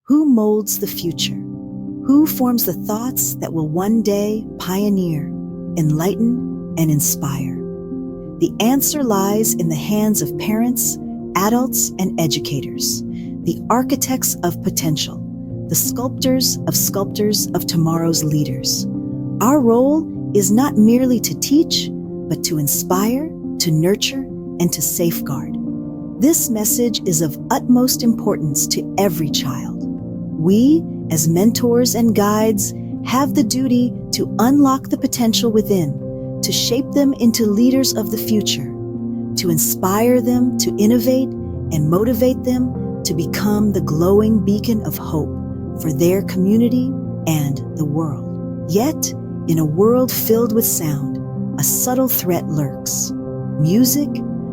Who molds the future? Who forms the thoughts that will one day pioneer, enlighten, and inspire? The answer lies in the hands of parents, adults, and educators, the architects of potential, the sculptors of tomorrow's leaders. Our role is not merely to teach, but to inspire, to nurture, and to safeguard. This message is of utmost importance to every child. We, as mentors and guides, have the duty to unlock the potential within, to shape them into leaders of the future, to inspire them to innovate and motivate them to become the glowing beacon of hope for their community and the world. Yet, in a world filled with sound, a subtle threat lurks. Music,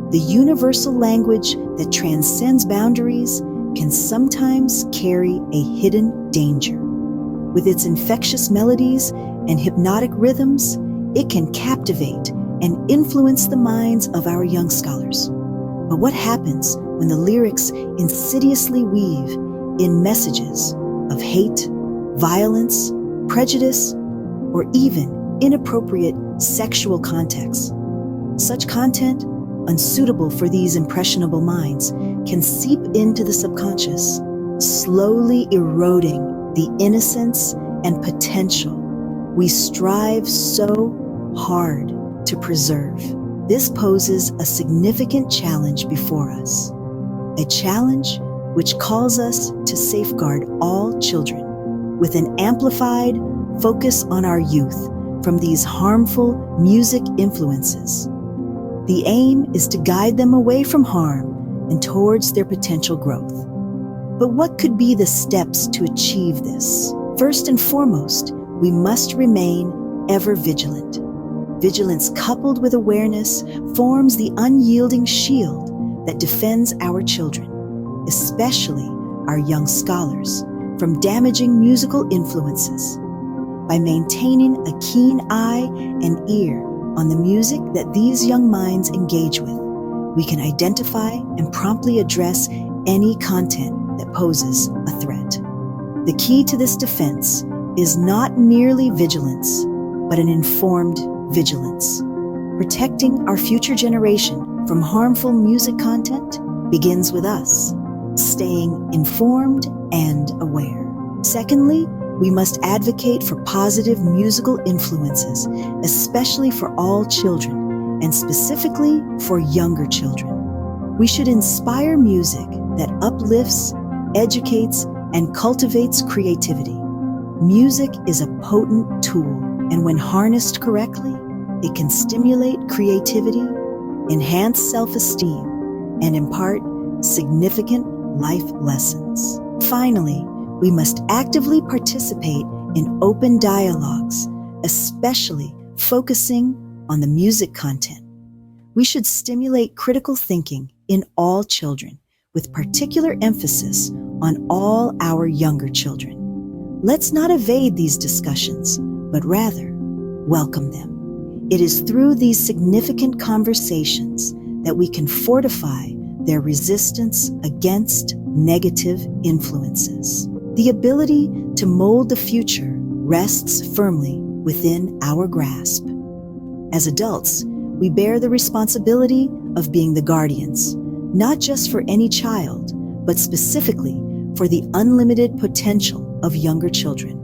the universal language that transcends boundaries, can sometimes carry a hidden danger. With its infectious melodies and hypnotic rhythms, it can captivate and influence the minds of our young scholars. But what happens when the lyrics insidiously weave in messages of hate, violence, prejudice, or even inappropriate sexual contexts? Such content, unsuitable for these impressionable minds, can seep into the subconscious, slowly eroding the innocence and potential we strive so hard to preserve. This poses a significant challenge before us, a challenge which calls us to safeguard all children with an amplified focus on our youth from these harmful music influences. The aim is to guide them away from harm and towards their potential growth. But what could be the steps to achieve this? First and foremost, we must remain ever vigilant. Vigilance coupled with awareness forms the unyielding shield that defends our children, especially our young scholars, from damaging musical influences. By maintaining a keen eye and ear on the music that these young minds engage with, we can identify and promptly address any content that poses a threat. The key to this defense is not merely vigilance, but an informed vigilance. Protecting our future generation from harmful music content begins with us, staying informed and aware. Secondly, we must advocate for positive musical influences, especially for all children, and specifically for younger children. We should inspire music that uplifts, educates, and cultivates creativity. Music is a potent tool, and when harnessed correctly, it can stimulate creativity, enhance self-esteem, and impart significant life lessons. Finally, we must actively participate in open dialogues, especially focusing on the music content. We should stimulate critical thinking in all children, with particular emphasis on all our younger children. Let's not evade these discussions, but rather welcome them. It is through these significant conversations that we can fortify their resistance against negative influences. The ability to mold the future rests firmly within our grasp. As adults, we bear the responsibility of being the guardians, not just for any child, but specifically for the unlimited potential of younger children.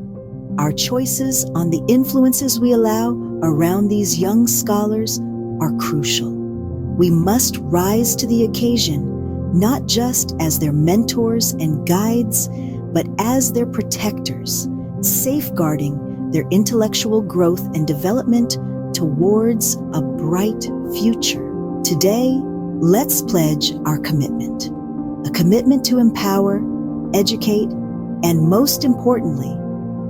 Our choices on the influences we allow around these young scholars are crucial. We must rise to the occasion, not just as their mentors and guides, but as their protectors, safeguarding their intellectual growth and development towards a bright future. Today, let's pledge our commitment, a commitment to empower, educate, and most importantly,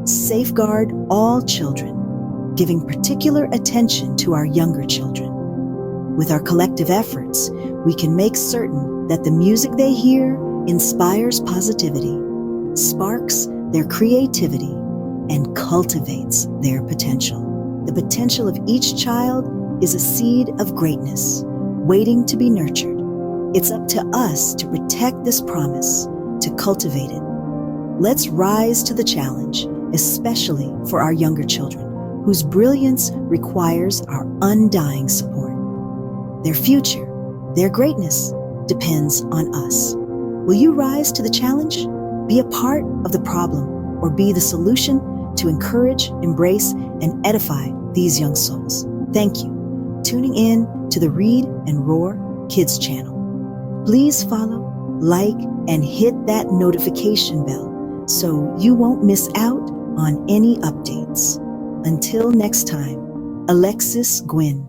safeguard all children, giving particular attention to our younger children. With our collective efforts, we can make certain that the music they hear inspires positivity, sparks their creativity, and cultivates their potential. The potential of each child is a seed of greatness, waiting to be nurtured. It's up to us to protect this promise, to cultivate it. Let's rise to the challenge, especially for our younger children, whose brilliance requires our undying support. Their future, their greatness, depends on us. Will you rise to the challenge? Be a part of the problem or be the solution to encourage, embrace, and edify these young souls. Thank you. Tuning in to the Read and Roar Kids channel. Please follow, like, and hit that notification bell so you won't miss out on any updates. Until next time, Alexis Gwynn.